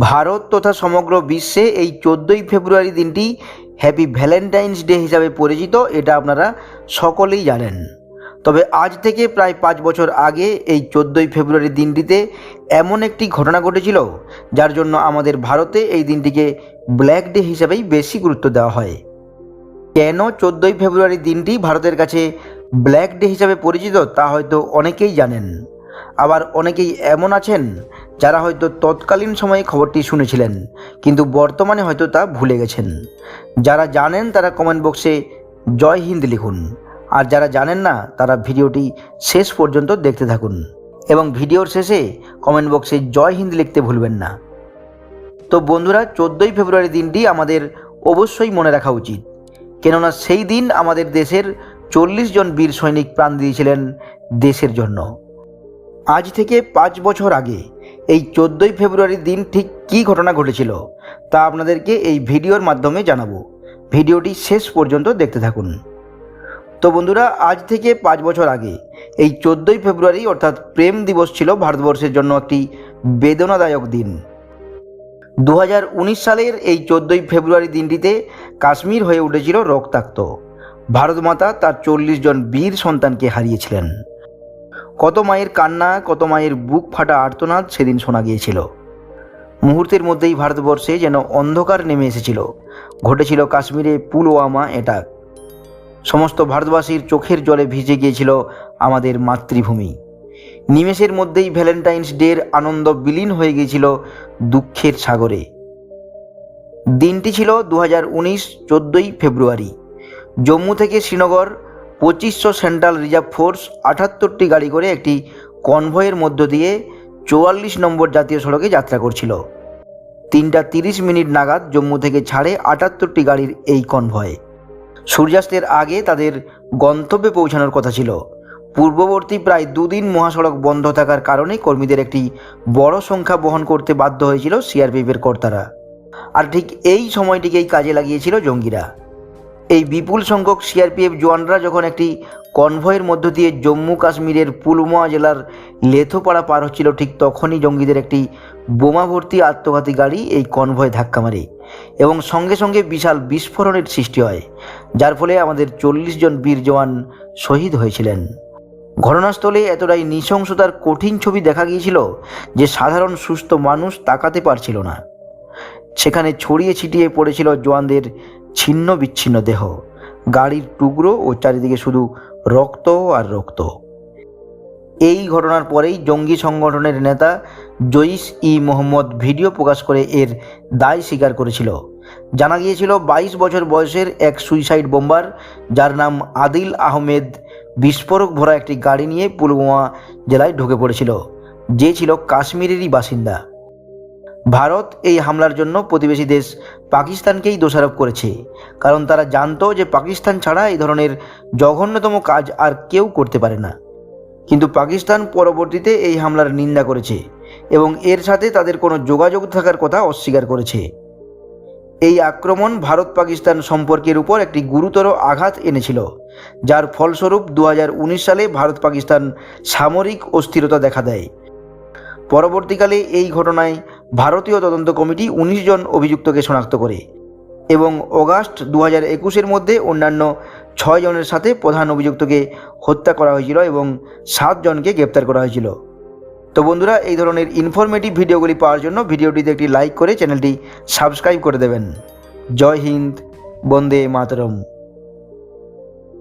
ভারত তথা সমগ্র বিশ্বে এই 14ই ফেব্রুয়ারি দিনটি হ্যাপি ভ্যালেন্টাইন্স ডে হিসাবে পরিচিত, এটা আপনারা সকলেই জানেন। তবে আজ থেকে প্রায় 5 বছর আগে এই 14ই ফেব্রুয়ারি দিনটিতে এমন একটি ঘটনা ঘটেছিল যার জন্য আমাদের ভারতে এই দিনটিকে ব্ল্যাক ডে হিসাবেই বেশি গুরুত্ব দেওয়া হয়। কেন 14ই ফেব্রুয়ারি দিনটি ভারতের কাছে ব্ল্যাক ডে হিসাবে পরিচিত তা হয়তো অনেকেই জানেন, আবার অনেকেই এমন আছেন যারা হয়তো তৎকালীন সময়ে খবরটি শুনেছিলেন কিন্তু বর্তমানে হয়তো তা ভুলে গেছেন। যারা জানেন তারা কমেন্ট বক্সে জয় হিন্দ লিখুন, আর যারা জানেন না তারা ভিডিওটি শেষ পর্যন্ত দেখতে থাকুন এবং ভিডিওর শেষে কমেন্ট বক্সে জয় হিন্দ লিখতে ভুলবেন না। তো বন্ধুরা, 14ই ফেব্রুয়ারি দিনটি আমাদের অবশ্যই মনে রাখা উচিত, কেননা সেই দিন আমাদের দেশের 40 জন বীর সৈনিক প্রাণ দিয়েছিলেন দেশের জন্য। আজ থেকে 5 বছর আগে এই 14ই ফেব্রুয়ারির দিন ঠিক কী ঘটনা ঘটেছিল তা আপনাদেরকে এই ভিডিওর মাধ্যমে জানাবো। ভিডিওটি শেষ পর্যন্ত দেখতে থাকুন। তো বন্ধুরা, আজ থেকে 5 বছর আগে এই 14ই ফেব্রুয়ারি অর্থাৎ প্রেম দিবস ছিল ভারতবর্ষের জন্য একটি বেদনাদায়ক দিন। 2019 সালের এই 14ই ফেব্রুয়ারি দিনটিতে কাশ্মীর হয়ে উঠেছিল রক্তাক্ত। ভারতমাতা তার 40 জন বীর সন্তানকে হারিয়েছিলেন। কত মায়ের কান্না, কত মায়ের বুক ফাটা আর্তনাদ সেদিন শোনা গিয়েছিল। মুহূর্তের মধ্যেই ভারতবর্ষে যেন অন্ধকার নেমে এসেছিল। ঘটেছিল কাশ্মীরে পুলওয়ামা অ্যাটাক। সমস্ত ভারতবাসীর চোখের জলে ভিজে গিয়েছিল আমাদের মাতৃভূমি। নিমেষের মধ্যেই ভ্যালেন্টাইন্স ডের আনন্দ বিলীন হয়ে গিয়েছিল দুঃখের সাগরে। দিনটি ছিল 2019 14ই ফেব্রুয়ারি। জম্মু থেকে শ্রীনগর 2500 সেন্ট্রাল রিজার্ভ ফোর্স 78টি গাড়ি করে একটি কনভয়ের মধ্য দিয়ে 44 নম্বর জাতীয় সড়কে যাত্রা করছিল। 3:30 মিনিট নাগাদ জম্মু থেকে ছাড়ে 78টি গাড়ির এই কনভয়। সূর্যাস্তের আগে তাদের গন্তব্যে পৌঁছানোর কথা ছিল। পূর্ববর্তী প্রায় 2 দিন মহাসড়ক বন্ধ থাকার কারণে কর্মীদের একটি বড় সংখ্যা বহন করতে বাধ্য হয়েছিল সিআরপিএফের কর্তারা। আর ঠিক এই সময়টিকেই কাজে লাগিয়েছিল জঙ্গিরা। এই বিপুল সংখ্যক সিআরপিএফ জওয়ানরা যখন একটি কনভয়ের মধ্য দিয়ে জম্মু কাশ্মীরের পুলওয়ামা জেলার লেথোপাড়া পার হচ্ছিল, ঠিক তখনই জঙ্গিদের একটি বোমা ভর্তি আত্মঘাতী গাড়ি এই কনভয়ে ধাক্কা মারে এবং সঙ্গে সঙ্গে বিশাল বিস্ফোরণের সৃষ্টি হয়, যার ফলে আমাদের 40 জন বীর জওয়ান শহীদ হয়েছিলেন। ঘটনাস্থলে এতটাই নৃশংসতার কঠিন ছবি দেখা গিয়েছিল যে সাধারণ সুস্থ মানুষ তাকাতে পারছিল না। সেখানে ছড়িয়ে ছিটিয়ে পড়েছিল জওয়ানদের ছিন্ন বিচ্ছিন্ন দেহ, গাড়ির টুকরো ও চারিদিকে শুধু রক্ত আর রক্ত। এই ঘটনার পরেই জঙ্গি সংগঠনের নেতা জইশ ই মোহাম্মদ ভিডিও প্রকাশ করে এর দায় স্বীকার করেছিল। জানা গিয়েছিল 22 বছর বয়সের এক সুইসাইড বোম্বার, যার নাম আদিল আহমেদ, বিস্ফোরক ভরা একটি গাড়ি নিয়ে পুলওয়ামা জেলায় ঢুকে পড়েছিল, যে ছিল কাশ্মীরেরই বাসিন্দা। ভারত এই হামলার জন্য প্রতিবেশী দেশ পাকিস্তানকেই দোষারোপ করেছে, কারণ তারা জানতো যে পাকিস্তান ছাড়া এই ধরনের জঘন্যতম কাজ আর কেউ করতে পারে না। কিন্তু পাকিস্তান পরবর্তীতে এই হামলার নিন্দা করেছে এবং এর সাথে তাদের কোনো যোগাযোগ থাকার কথা অস্বীকার করেছে। এই আক্রমণ ভারত পাকিস্তান সম্পর্কের উপর একটি গুরুতর আঘাত এনেছিল, যার ফলস্বরূপ 2019 সালে ভারত পাকিস্তান সামরিক অস্থিরতা দেখা দেয়। পরবর্তীকালে এই ঘটনায় ভারতীয় তদন্ত কমিটি 19 জন অভিযুক্তকে শনাক্ত করে এবং অগাস্ট 2021-এর মধ্যে অন্যান্য 6 জনের সাথে প্রধান অভিযুক্তকে হত্যা করা হয়েছিল এবং 7 জনকে গ্রেপ্তার করা হয়েছিল। তো বন্ধুরা, এই ধরনের ইনফরমেটিভ ভিডিওগুলি পাওয়ার জন্য ভিডিওটিতে একটি লাইক করে চ্যানেলটি সাবস্ক্রাইব করে দেবেন। জয় হিন্দ, বন্দে মাতরম।